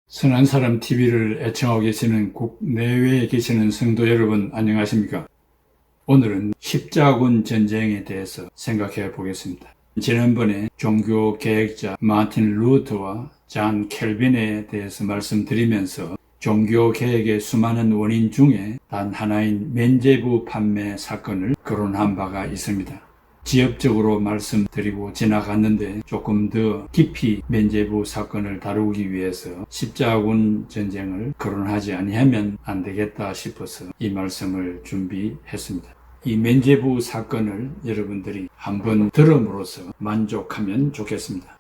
선한 사람 TV를 애청하고 계시는 국내외에 계시는 성도 여러분 안녕하십니까? 오늘은 십자군 전쟁에 대해서 생각해 보겠습니다. 지난번에 종교 개혁자 마틴 루터와 잔 켈빈에 대해서 말씀드리면서 종교 개혁의 수많은 원인 중에 단 하나인 면죄부 판매 사건을 거론한 바가 있습니다. 지엽적으로 말씀드리고 지나갔는데 조금 더 깊이 면죄부 사건을 다루기 위해서 십자군 전쟁을 거론하지 아니하면 안 되겠다 싶어서 이 말씀을 준비했습니다. 이 면죄부 사건을 여러분들이 한번 들음으로써 만족하면 좋겠습니다.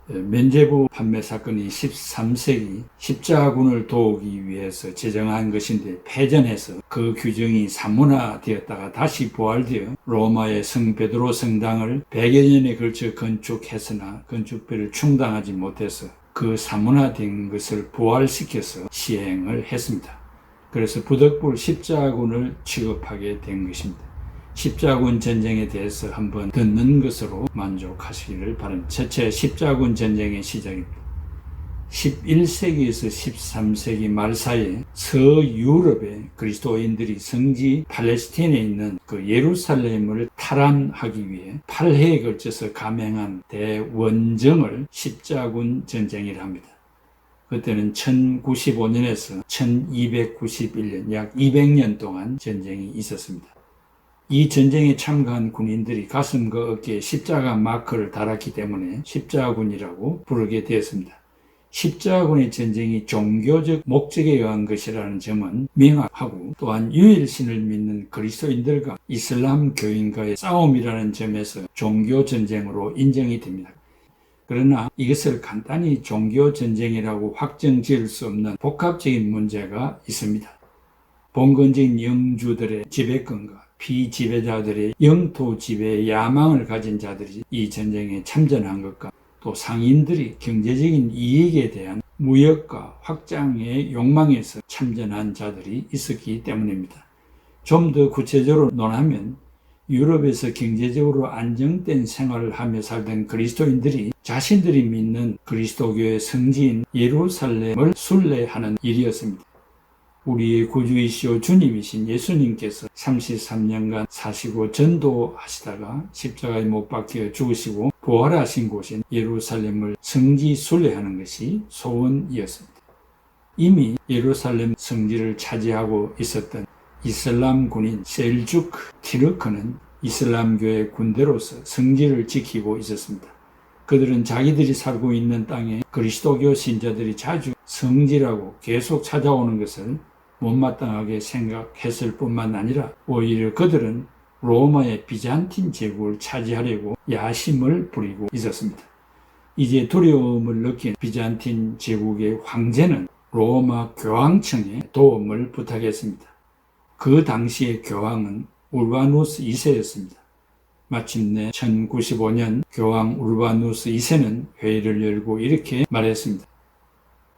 면죄부 판매 사건이 13세기 십자군을 도우기 위해서 제정한 것인데 패전해서 그 규정이 사문화되었다가 다시 부활되어 로마의 성 베드로 성당을 100여 년에 걸쳐 건축했으나 건축비를 충당하지 못해서 그 사문화된 것을 부활시켜서 시행을 했습니다. 그래서 부득불 십자군을 취급하게 된 것입니다. 십자군 전쟁에 대해서 한번 듣는 것으로 만족하시기를 바랍니다. 첫째, 십자군 전쟁의 시작입니다. 11세기에서 13세기 말 사이에 서유럽의 그리스도인들이 성지 팔레스틴에 있는 그 예루살렘을 탈환하기 위해 8회에 걸쳐서 감행한 대원정을 십자군 전쟁이라 합니다. 그때는 1095년에서 1291년, 약 200년 동안 전쟁이 있었습니다. 이 전쟁에 참가한 군인들이 가슴과 어깨에 십자가 마크를 달았기 때문에 십자군이라고 부르게 되었습니다. 십자군의 전쟁이 종교적 목적에 의한 것이라는 점은 명확하고 또한 유일신을 믿는 그리스도인들과 이슬람 교인과의 싸움이라는 점에서 종교 전쟁으로 인정이 됩니다. 그러나 이것을 간단히 종교 전쟁이라고 확정 지을 수 없는 복합적인 문제가 있습니다. 봉건적인 영주들의 지배권과 피지배자들의 영토 지배의 야망을 가진 자들이 이 전쟁에 참전한 것과 또 상인들이 경제적인 이익에 대한 무역과 확장의 욕망에서 참전한 자들이 있었기 때문입니다. 좀 더 구체적으로 논하면 유럽에서 경제적으로 안정된 생활을 하며 살던 그리스도인들이 자신들이 믿는 그리스도교의 성지인 예루살렘을 순례하는 일이었습니다. 우리의 구주이시오 주님이신 예수님께서 33년간 사시고 전도하시다가 십자가에 못 박혀 죽으시고 부활하신 곳인 예루살렘을 성지 순례하는 것이 소원이었습니다. 이미 예루살렘 성지를 차지하고 있었던 이슬람 군인 셀주크 티르크는 이슬람교의 군대로서 성지를 지키고 있었습니다. 그들은 자기들이 살고 있는 땅에 그리스도교 신자들이 자주 성지라고 계속 찾아오는 것을 못마땅하게 생각했을 뿐만 아니라 오히려 그들은 로마의 비잔틴 제국을 차지하려고 야심을 부리고 있었습니다. 이제 두려움을 느낀 비잔틴 제국의 황제는 로마 교황청에 도움을 부탁했습니다. 그 당시의 교황은 울바누스 2세였습니다. 마침내 1095년 교황 울바누스 2세는 회의를 열고 이렇게 말했습니다.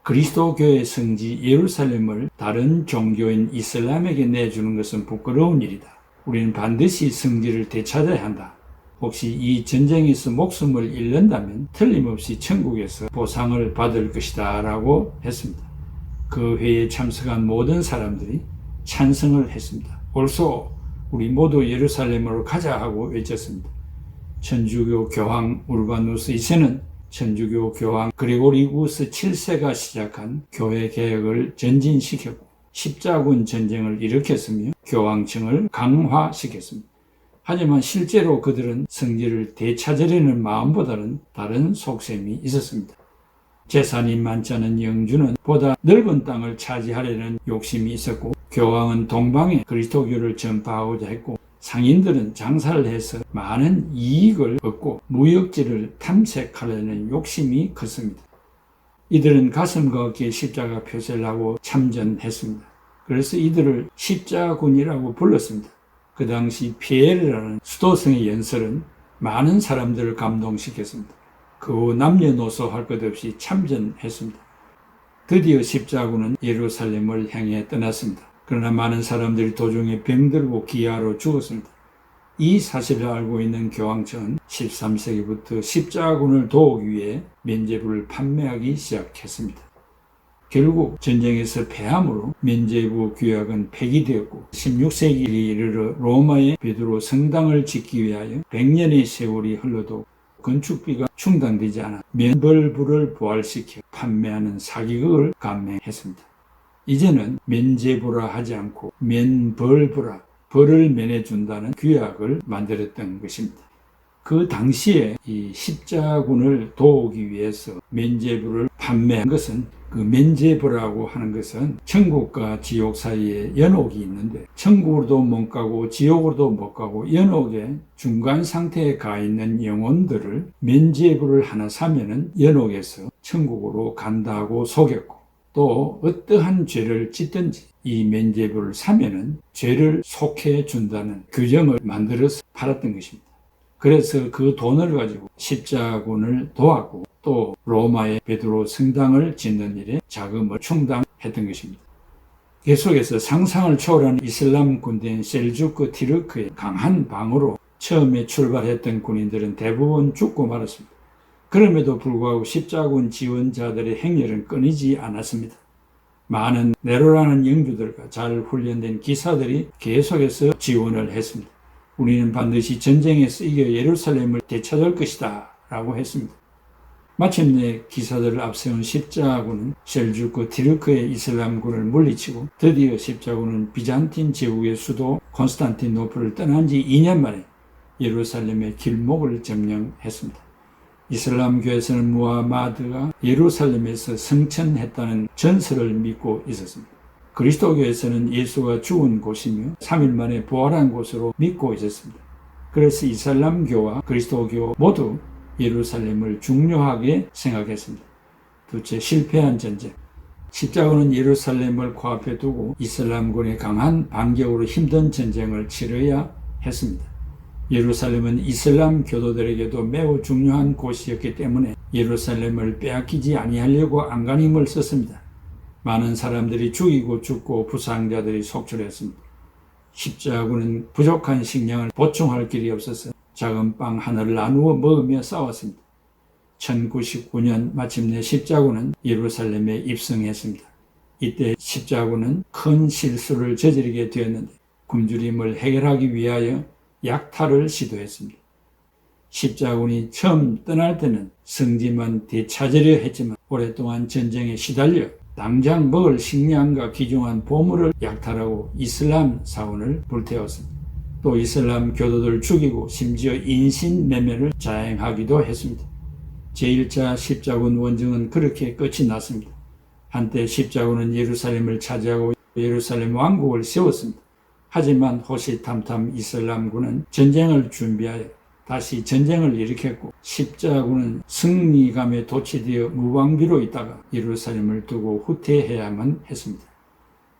그리스도교의 성지 예루살렘을 다른 종교인 이슬람에게 내주는 것은 부끄러운 일이다. 우리는 반드시 성지를 되찾아야 한다. 혹시 이 전쟁에서 목숨을 잃는다면 틀림없이 천국에서 보상을 받을 것이다 라고 했습니다. 그 회의에 참석한 모든 사람들이 찬성을 했습니다. 옳소, 우리 모두 예루살렘으로 가자 하고 외쳤습니다. 천주교 교황 울바누스 2세는 천주교 교황 그레고리우스 7세가 시작한 교회 개혁을 전진시켰고 십자군 전쟁을 일으켰으며 교황청을 강화시켰습니다. 하지만 실제로 그들은 성지를 되찾으려는 마음보다는 다른 속셈이 있었습니다. 재산이 많지 않은 영주는 보다 넓은 땅을 차지하려는 욕심이 있었고 교황은 동방에 그리스도교를 전파하고자 했고 상인들은 장사를 해서 많은 이익을 얻고 무역지를 탐색하려는 욕심이 컸습니다. 이들은 가슴과 어깨에 십자가 표시를 하고 참전했습니다. 그래서 이들을 십자군이라고 불렀습니다. 그 당시 피에르라는 수도성의 연설은 많은 사람들을 감동시켰습니다. 그 후 남녀노소 할 것 없이 참전했습니다. 드디어 십자군은 예루살렘을 향해 떠났습니다. 그러나 많은 사람들이 도중에 병들고 기아로 죽었습니다. 이 사실을 알고 있는 교황청은 13세기부터 십자군을 도우기 위해 면죄부를 판매하기 시작했습니다. 결국 전쟁에서 패함으로 면제부 규약은 폐기되었고 16세기에 이르러 로마의 베드로 성당을 짓기 위하여 100년의 세월이 흘러도 건축비가 충당되지 않아 면벌부를 부활시켜 판매하는 사기극을 감행했습니다. 이제는 면제부라 하지 않고 면벌부라, 벌을 면해준다는 규약을 만들었던 것입니다. 그 당시에 이 십자군을 도우기 위해서 면제부를 판매한 것은, 그 면제부라고 하는 것은 천국과 지옥 사이에 연옥이 있는데 천국으로도 못 가고 지옥으로도 못 가고 연옥의 중간 상태에 가 있는 영혼들을 면제부를 하나 사면은 연옥에서 천국으로 간다고 속였고, 또 어떠한 죄를 짓든지 이 면제부를 사면은 죄를 속해 준다는 규정을 만들어서 팔았던 것입니다. 그래서 그 돈을 가지고 십자군을 도왔고 또 로마의 베드로 성당을 짓는 일에 자금을 충당했던 것입니다. 계속해서 상상을 초월하는 이슬람 군대인 셀주크 티르크의 강한 방어로 처음에 출발했던 군인들은 대부분 죽고 말았습니다. 그럼에도 불구하고 십자군 지원자들의 행렬은 끊이지 않았습니다. 많은 네로라는 영주들과 잘 훈련된 기사들이 계속해서 지원을 했습니다. 우리는 반드시 전쟁에서 이겨 예루살렘을 되찾을 것이다 라고 했습니다. 마침내 기사들을 앞세운 십자군은 셀주크 티르크의 이슬람군을 물리치고 드디어 십자군은 비잔틴 제국의 수도 콘스탄티노플을 떠난 지 2년 만에 예루살렘의 길목을 점령했습니다. 이슬람교에서는 무하마드가 예루살렘에서 성천했다는 전설을 믿고 있었습니다. 그리스도교에서는 예수가 죽은 곳이며 3일 만에 부활한 곳으로 믿고 있었습니다. 그래서 이슬람교와 그리스도교 모두 예루살렘을 중요하게 생각했습니다. 둘째, 실패한 전쟁. 십자군은 예루살렘을 코앞에 두고 이슬람군의 강한 반격으로 힘든 전쟁을 치러야 했습니다. 예루살렘은 이슬람 교도들에게도 매우 중요한 곳이었기 때문에 예루살렘을 빼앗기지 아니하려고 안간힘을 썼습니다. 많은 사람들이 죽이고 죽고 부상자들이 속출했습니다. 십자군은 부족한 식량을 보충할 길이 없어서 작은 빵 하나를 나누어 먹으며 싸웠습니다. 1099년 마침내 십자군은 예루살렘에 입성했습니다. 이때 십자군은 큰 실수를 저지르게 되었는데 굶주림을 해결하기 위하여 약탈을 시도했습니다. 십자군이 처음 떠날 때는 성지만 되찾으려 했지만 오랫동안 전쟁에 시달려 당장 먹을 식량과 귀중한 보물을 약탈하고 이슬람 사원을 불태웠습니다. 또 이슬람 교도들 죽이고 심지어 인신매매를 자행하기도 했습니다. 제1차 십자군 원정은 그렇게 끝이 났습니다. 한때 십자군은 예루살렘을 차지하고 예루살렘 왕국을 세웠습니다. 하지만 호시탐탐 이슬람군은 전쟁을 준비하여 다시 전쟁을 일으켰고 십자군은 승리감에 도취되어 무방비로 있다가 예루살렘을 두고 후퇴해야만 했습니다.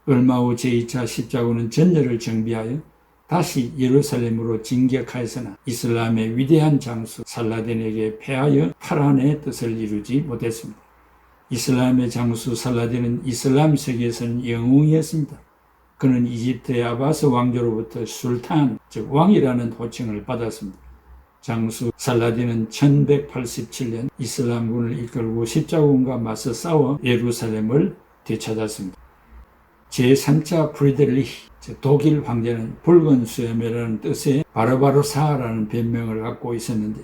얼마 후 제2차 십자군은 전열을 정비하여 다시 예루살렘으로 진격하였으나 이슬람의 위대한 장수 살라딘에게 패하여 파란의 뜻을 이루지 못했습니다. 이슬람의 장수 살라딘은 이슬람 세계에서는 영웅이었습니다. 그는 이집트의 아바스 왕조로부터 술탄, 즉 왕이라는 호칭을 받았습니다. 장수 살라딘은 1187년 이슬람군을 이끌고 십자군과 맞서 싸워 예루살렘을 되찾았습니다. 제3차 프리드리히, 즉 독일 황제는 붉은 수염이라는 뜻의 바르바로사라는 별명을 갖고 있었는데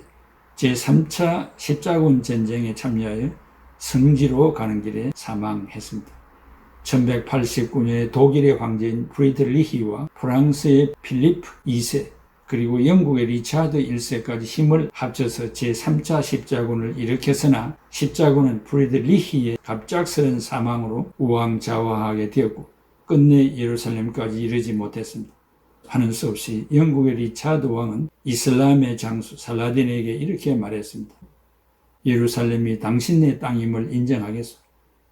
제3차 십자군 전쟁에 참여하여 성지로 가는 길에 사망했습니다. 1189년에 독일의 황제인 프리드리히와 프랑스의 필리프 2세 그리고 영국의 리차드 1세까지 힘을 합쳐서 제3차 십자군을 일으켰으나 십자군은 프리드리히의 갑작스런 사망으로 우왕좌왕하게 되었고 끝내 예루살렘까지 이르지 못했습니다. 하는 수 없이 영국의 리차드 왕은 이슬람의 장수 살라딘에게 이렇게 말했습니다. 예루살렘이 당신의 땅임을 인정하겠소.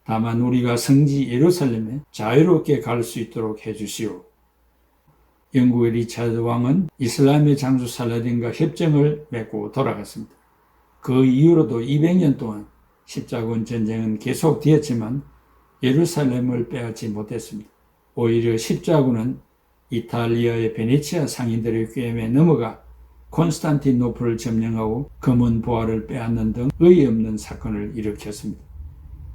다만 우리가 성지 예루살렘에 자유롭게 갈 수 있도록 해주시오. 영국의 리차드 왕은 이슬람의 장수 살라딘과 협정을 맺고 돌아갔습니다. 그 이후로도 200년 동안 십자군 전쟁은 계속되었지만 예루살렘을 빼앗지 못했습니다. 오히려 십자군은 이탈리아의 베네치아 상인들의 꾀임에 넘어가 콘스탄티노플을 점령하고 금은 보화를 빼앗는 등 의의 없는 사건을 일으켰습니다.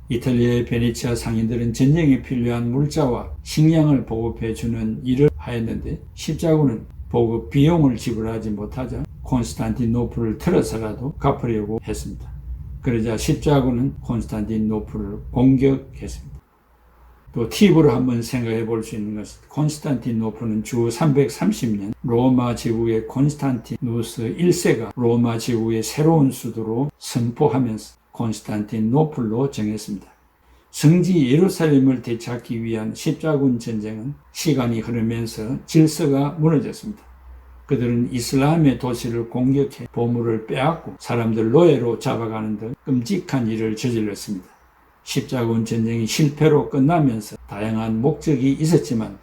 이탈리아의 베네치아 상인들은 전쟁에 필요한 물자와 식량을 보급해 주는 일을 하였는데 십자군은 보급 비용을 지불하지 못하자 콘스탄티노플을 틀어서라도 갚으려고 했습니다. 그러자 십자군은 콘스탄티노플을 공격했습니다. 또 팁으로 한번 생각해 볼 수 있는 것은 콘스탄티노플은 주 330년 로마 제국의 콘스탄티누스 1세가 로마 제국의 새로운 수도로 선포하면서 콘스탄티노플로 정했습니다. 성지 예루살렘을 되찾기 위한 십자군 전쟁은 시간이 흐르면서 질서가 무너졌습니다. 그들은 이슬람의 도시를 공격해 보물을 빼앗고 사람들 노예로 잡아가는 등 끔찍한 일을 저질렀습니다. 십자군 전쟁이 실패로 끝나면서 다양한 목적이 있었지만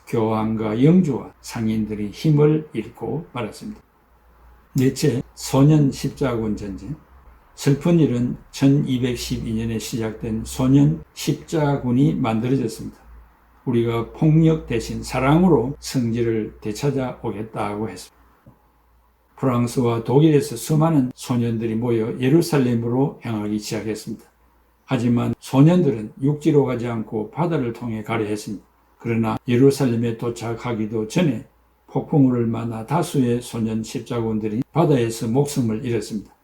교황과 영주와 상인들이 힘을 잃고 말았습니다. 넷째, 소년 십자군 전쟁. 슬픈 일은 1212년에 시작된 소년 십자군이 만들어졌습니다. 우리가 폭력 대신 사랑으로 성지를 되찾아 오겠다고 했습니다. 프랑스와 독일에서 수많은 소년들이 모여 예루살렘으로 향하기 시작했습니다. 하지만 소년들은 육지로 가지 않고 바다를 통해 가려 했습니다. 그러나 예루살렘에 도착하기도 전에 폭풍우를 만나 다수의 소년 십자군들이 바다에서 목숨을 잃었습니다.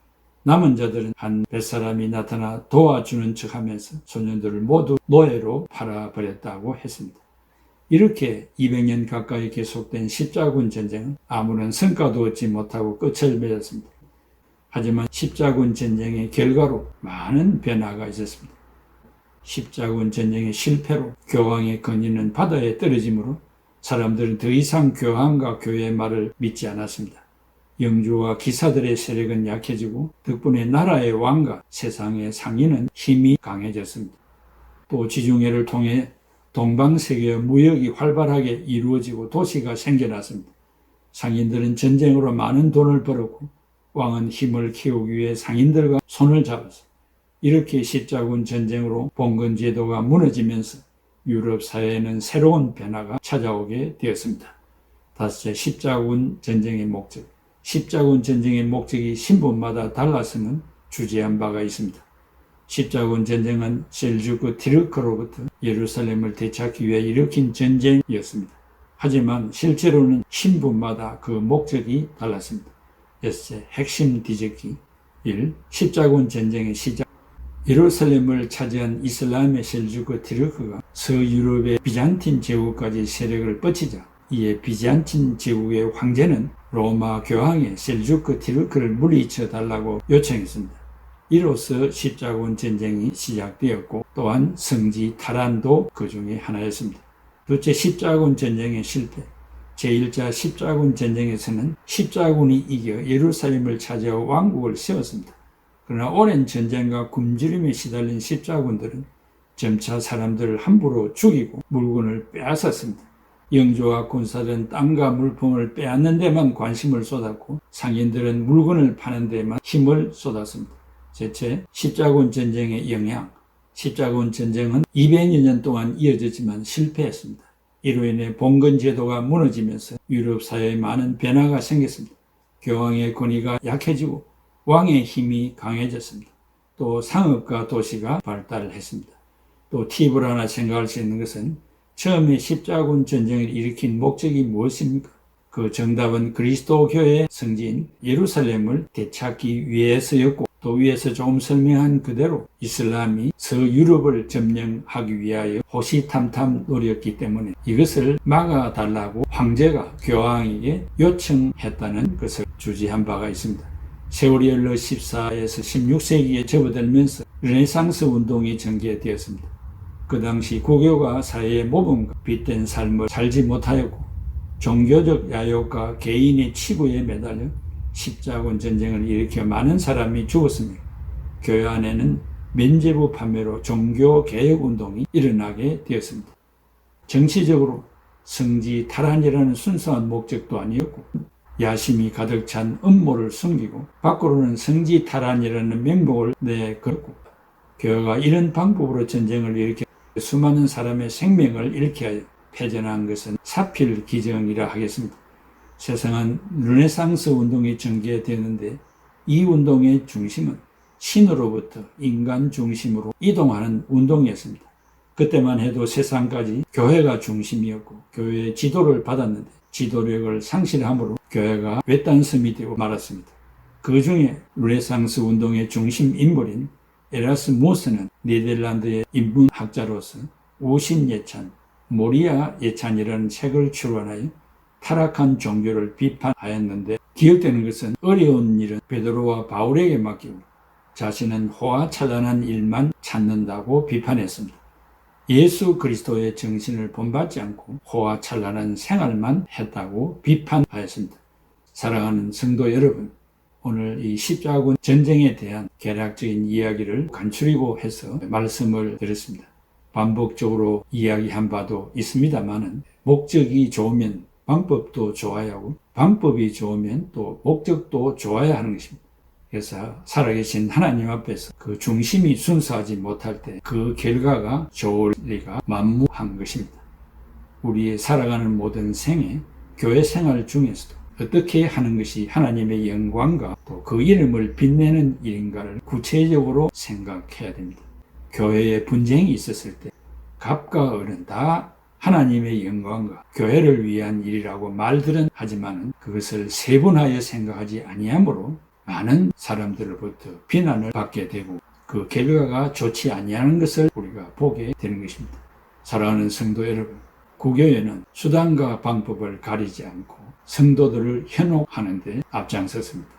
남은 자들은 한 뱃사람이 나타나 도와주는 척하면서 소년들을 모두 노예로 팔아버렸다고 했습니다. 이렇게 200년 가까이 계속된 십자군 전쟁은 아무런 성과도 얻지 못하고 끝을 맺었습니다. 하지만 십자군 전쟁의 결과로 많은 변화가 있었습니다. 십자군 전쟁의 실패로 교황의 권위는 바다에 떨어지므로 사람들은 더 이상 교황과 교회의 말을 믿지 않았습니다. 영주와 기사들의 세력은 약해지고 덕분에 나라의 왕과 세상의 상인은 힘이 강해졌습니다. 또 지중해를 통해 동방세계의 무역이 활발하게 이루어지고 도시가 생겨났습니다. 상인들은 전쟁으로 많은 돈을 벌었고 왕은 힘을 키우기 위해 상인들과 손을 잡았습니다. 이렇게 십자군 전쟁으로 봉건 제도가 무너지면서 유럽 사회에는 새로운 변화가 찾아오게 되었습니다. 다섯째, 십자군 전쟁의 목적. 십자군 전쟁의 목적이 신분마다 달랐음은 주제한 바가 있습니다. 십자군 전쟁은 셀주크 티르크로부터 예루살렘을 되찾기 위해 일으킨 전쟁이었습니다. 하지만 실제로는 신분마다 그 목적이 달랐습니다. 여섯째, 핵심 뒤집기. 1. 십자군 전쟁의 시작. 예루살렘을 차지한 이슬람의 셀주크 티르크가 서유럽의 비잔틴 제국까지 세력을 뻗치자 이에 비잔틴 제국의 황제는 로마 교황의 셀주크 티르크를 물리쳐 달라고 요청했습니다. 이로써 십자군 전쟁이 시작되었고 또한 성지 탈환도 그 중에 하나였습니다. 둘째, 십자군 전쟁의 실패. 제1차 십자군 전쟁에서는 십자군이 이겨 예루살렘을 차지하여 왕국을 세웠습니다. 그러나 오랜 전쟁과 굶주림에 시달린 십자군들은 점차 사람들을 함부로 죽이고 물건을 빼앗았습니다. 영주와 군사들은 땅과 물품을 빼앗는 데만 관심을 쏟았고 상인들은 물건을 파는 데만 힘을 쏟았습니다. 셋째, 십자군 전쟁의 영향. 십자군 전쟁은 200여 년 동안 이어졌지만 실패했습니다. 이로 인해 봉건 제도가 무너지면서 유럽 사회에 많은 변화가 생겼습니다. 교황의 권위가 약해지고 왕의 힘이 강해졌습니다. 또 상업과 도시가 발달했습니다. 또 팁을 하나 생각할 수 있는 것은 처음에 십자군 전쟁을 일으킨 목적이 무엇입니까? 그 정답은 그리스도 교회의 성지인 예루살렘을 되찾기 위해서였고 또 위에서 조금 설명한 그대로 이슬람이 서유럽을 점령하기 위하여 호시탐탐 노렸기 때문에 이것을 막아달라고 황제가 교황에게 요청했다는 것을 주지한 바가 있습니다. 세월이 흘러 14에서 16세기에 접어들면서 르네상스 운동이 전개되었습니다. 그 당시 고교가 사회의 모범과 빗된 삶을 살지 못하였고 종교적 야욕과 개인의 치부에 매달려 십자군 전쟁을 일으켜 많은 사람이 죽었으며 교회 안에는 면죄부 판매로 종교개혁운동이 일어나게 되었습니다. 정치적으로 성지 탈환이라는 순수한 목적도 아니었고 야심이 가득 찬 음모를 숨기고 밖으로는 성지 탈환이라는 명목을 내걸고 교회가 이런 방법으로 전쟁을 일으켜 수많은 사람의 생명을 잃게 하여 패전한 것은 사필 기정이라 하겠습니다. 세상은 르네상스 운동이 전개되는데 이 운동의 중심은 신으로부터 인간 중심으로 이동하는 운동이었습니다. 그때만 해도 세상까지 교회가 중심이었고 교회의 지도를 받았는데 지도력을 상실함으로 교회가 외딴섬이 되고 말았습니다. 그 중에 르네상스 운동의 중심 인물인 에라스무스는 네덜란드의 인문학자로서 우신예찬, 모리아 예찬이라는 책을 출간하여 타락한 종교를 비판하였는데, 기억되는 것은 어려운 일은 베드로와 바울에게 맡기고 자신은 호화찬란한 일만 찾는다고 비판했습니다. 예수 그리스도의 정신을 본받지 않고 호화찬란한 생활만 했다고 비판하였습니다. 사랑하는 성도 여러분, 오늘 이 십자군 전쟁에 대한 개략적인 이야기를 간추리고 해서 말씀을 드렸습니다. 반복적으로 이야기한 바도 있습니다만은, 목적이 좋으면 방법도 좋아야 하고 방법이 좋으면 또 목적도 좋아야 하는 것입니다. 그래서 살아계신 하나님 앞에서 그 중심이 순수하지 못할 때 그 결과가 좋을 리가 만무한 것입니다. 우리의 살아가는 모든 생애, 교회 생활 중에서도 어떻게 하는 것이 하나님의 영광과 또 그 이름을 빛내는 일인가를 구체적으로 생각해야 됩니다. 교회에 분쟁이 있었을 때 갑과 을은 다 하나님의 영광과 교회를 위한 일이라고 말들은 하지만 그것을 세분하여 생각하지 아니하므로 많은 사람들로부터 비난을 받게 되고 그 결과가 좋지 아니하는 것을 우리가 보게 되는 것입니다. 사랑하는 성도 여러분, 구교회는 수단과 방법을 가리지 않고 성도들을 현혹하는 데 앞장섰습니다.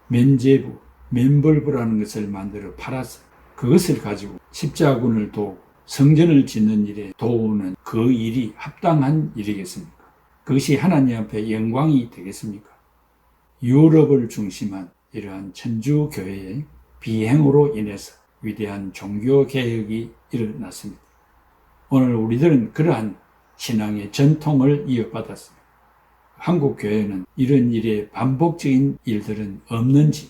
면죄부, 면벌부라는 것을 만들어 팔아서 그것을 가지고 십자군을 도우고 성전을 짓는 일에 도우는 그 일이 합당한 일이겠습니까? 그것이 하나님 앞에 영광이 되겠습니까? 유럽을 중심한 이러한 천주교회의 비행으로 인해서 위대한 종교개혁이 일어났습니다. 오늘 우리들은 그러한 신앙의 전통을 이어받았습니다. 한국 교회는 이런 일에 반복적인 일들은 없는지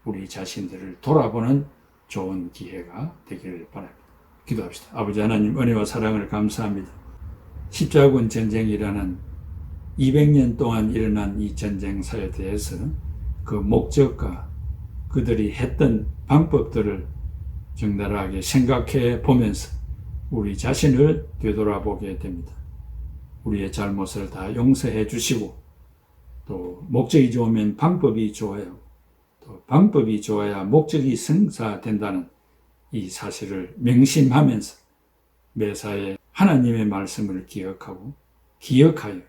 우리 자신들을 돌아보는 좋은 기회가 되기를 바랍니다. 기도합시다. 아버지 하나님, 은혜와 사랑을 감사합니다. 십자군 전쟁이라는 200년 동안 일어난 이 전쟁사에 대해서 그 목적과 그들이 했던 방법들을 적나라하게 생각해 보면서 우리 자신을 되돌아보게 됩니다. 우리의 잘못을 다 용서해 주시고 또 목적이 좋으면 방법이 좋아요. 또 방법이 좋아야 목적이 성사된다는 이 사실을 명심하면서 매사에 하나님의 말씀을 기억하여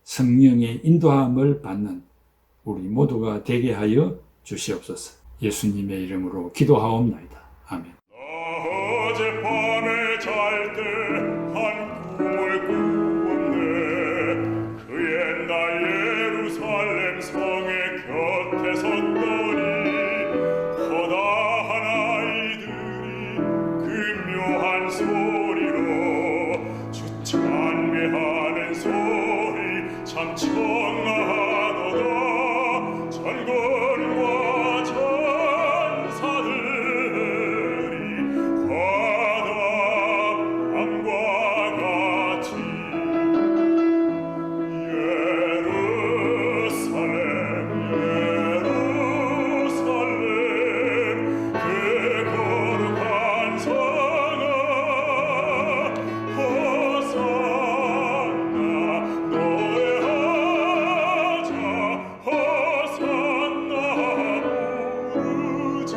성령의 인도함을 받는 우리 모두가 되게 하여 주시옵소서. 예수님의 이름으로 기도하옵나이다. 아멘. 어젯밤에 잘 때 한 꿈을 꾸었네. 그 옛날 예루살렘 성의 곁에 섰더니 허다한 아이들이 그 묘한 소리로 주 찬미하는 소리 참 청아하도다. 전권과 전사들이 바다함과 같이 예루살렘 그 거룩한 성아 호산나 노래하자 호산나 부르자.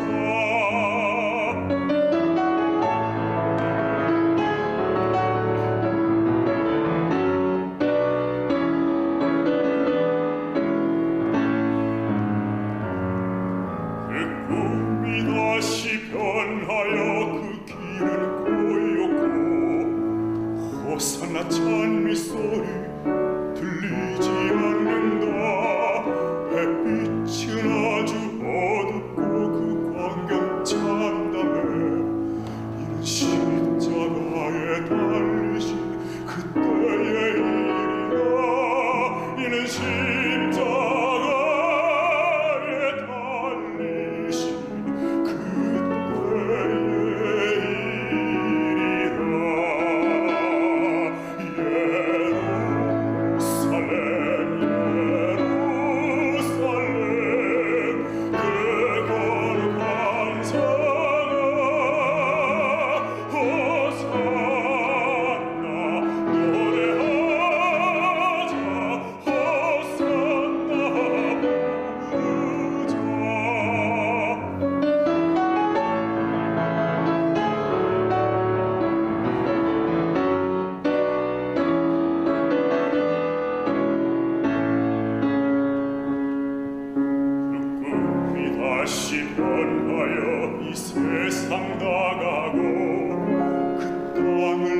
그 꿈이 다시 변하여 그 길은 고요고 호산나 찬미 소리 들리지 않는다. 햇빛은 아주 어둡고 그 광경 참담해. 이는 십자가에 달리신 그때의 일이라. 이는 십자가에 달리신 그때의 일이라. 예루살렘 다시 변하여 이 세상 나가고 그 땅을